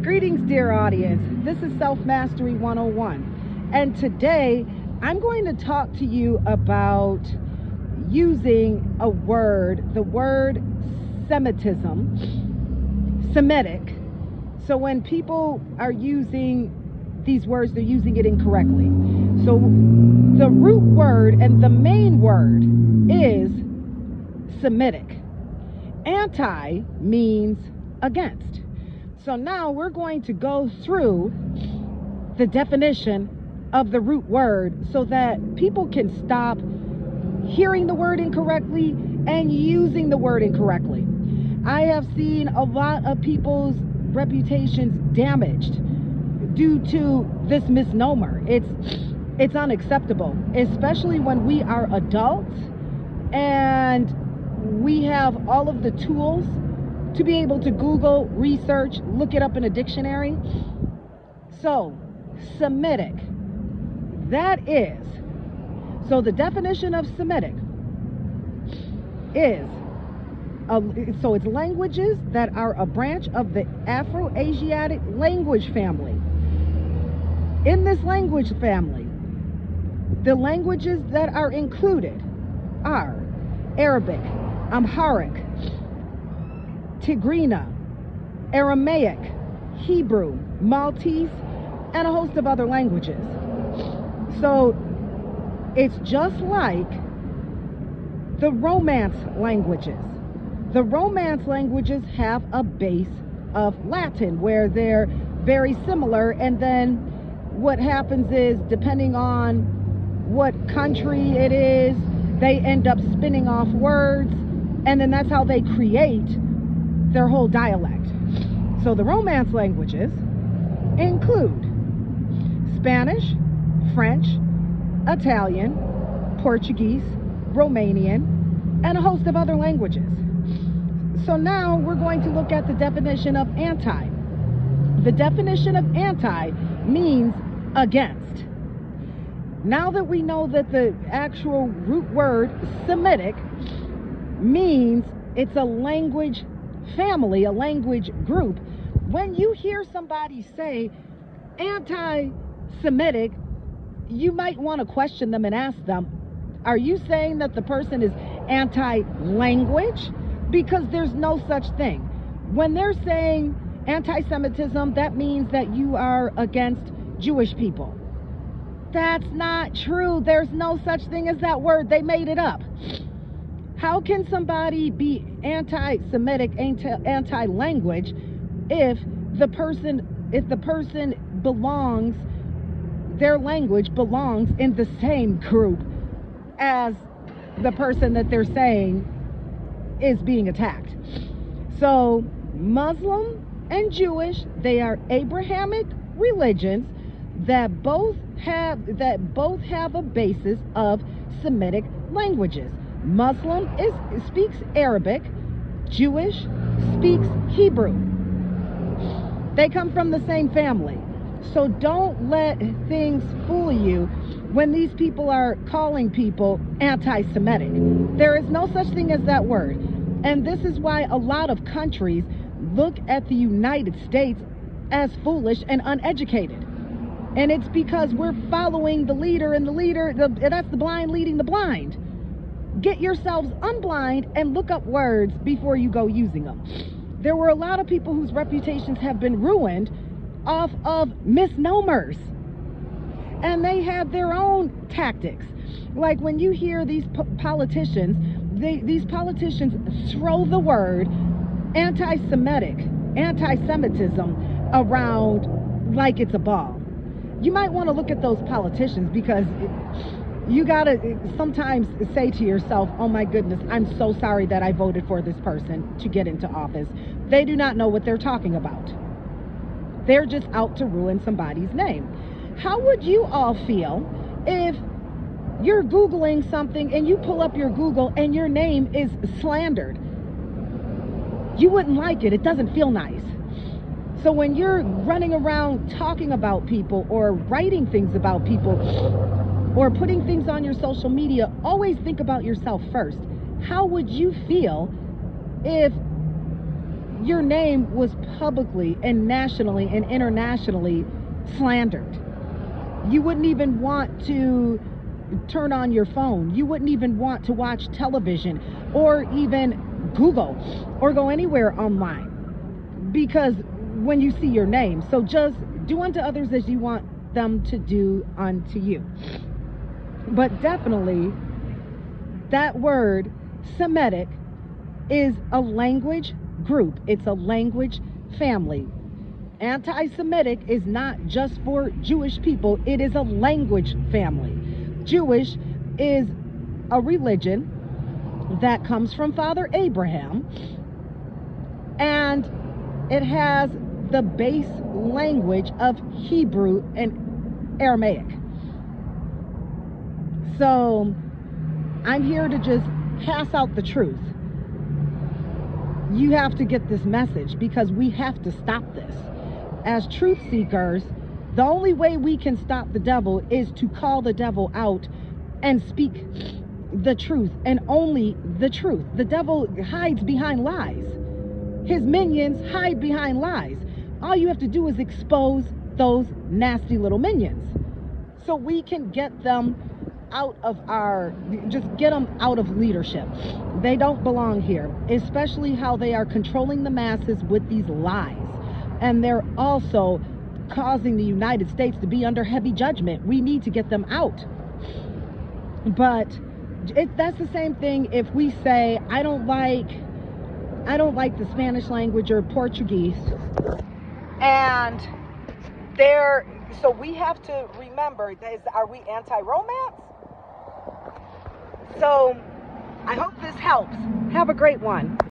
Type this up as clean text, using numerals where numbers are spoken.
Greetings, dear audience. This is Self-Mastery 101. And today, I'm going to talk to you about using a word, the word Semitism, Semitic. So when people are using these words, they're using it incorrectly. So the root word and the main word is Semitic. Anti means against. So now we're going to go through the definition of the root word so that people can stop hearing the word incorrectly and using the word incorrectly. I have seen a lot of people's reputations damaged due to this misnomer. It's unacceptable, especially when we are adults and we have all of the tools to be able to Google, research, look it up in a dictionary. So, Semitic, that is, so the definition of Semitic is, so it's languages that are a branch of the Afroasiatic language family. In this language family, the languages that are included are Arabic, Amharic, Tigrinya, Aramaic, Hebrew, Maltese, and a host of other languages. So it's just like the Romance languages. The Romance languages have a base of Latin where they're very similar, and then what happens is, depending on what country it is, they end up spinning off words, and then that's how they create their whole dialect. So the Romance languages include Spanish, French, Italian, Portuguese, Romanian, and a host of other languages. So now we're going to look at the definition of anti. The definition of anti means against. Now that we know that the actual root word Semitic means it's a language family, a language group, when you hear somebody say anti-Semitic, you might want to question them and ask them, are you saying that the person is anti-language? Because there's no such thing. When they're saying anti-Semitism, that means that you are against Jewish people. That's not true. There's no such thing as that word. They made it up. How can somebody be anti-Semitic, anti-language if the person belongs, their language belongs in the same group as the person that they're saying is being attacked? So Muslim and Jewish, they are Abrahamic religions that both have a basis of Semitic languages. Muslim speaks Arabic, Jewish speaks Hebrew. They come from the same family. So don't let things fool you when these people are calling people anti-Semitic. There is no such thing as that word. And this is why a lot of countries look at the United States as foolish and uneducated. And it's because we're following the leader, and that's the blind leading the blind. Get yourselves unblind and look up words before you go using them. There were a lot of people whose reputations have been ruined off of misnomers. And they had their own tactics. Like when you hear these politicians, these politicians throw the word anti-Semitic, anti-Semitism around like it's a ball. You might want to look at those politicians, because you gotta sometimes say to yourself, oh my goodness, I'm so sorry that I voted for this person to get into office. They do not know what they're talking about. They're just out to ruin somebody's name. How would you all feel if you're Googling something and you pull up your Google and your name is slandered? You wouldn't like it. It doesn't feel nice. So when you're running around talking about people or writing things about people or putting things on your social media, always think about yourself first. How would you feel if your name was publicly and nationally and internationally slandered. You wouldn't even want to turn on your phone. You wouldn't even want to watch television or even Google or go anywhere online because when you see your name. So just do unto others as you want them to do unto you. But definitely that word Semitic is a language group. It's a language family. Anti-Semitic is not just for Jewish people. It is a language family. Jewish is a religion that comes from Father Abraham, and it has the base language of Hebrew and Aramaic. So I'm here to just pass out the truth. You have to get this message because we have to stop this. As truth seekers, the only way we can stop the devil is to call the devil out and speak the truth and only the truth. The devil hides behind lies. His minions hide behind lies. All you have to do is expose those nasty little minions so we can get them out of just get them out of leadership. They don't belong here, especially how they are controlling the masses with these lies. And they're also causing the United States to be under heavy judgment. We need to get them out. But that's the same thing if we say, I don't like the Spanish language or Portuguese. And so we have to remember, are we anti-romance? So I hope this helps. Have a great one.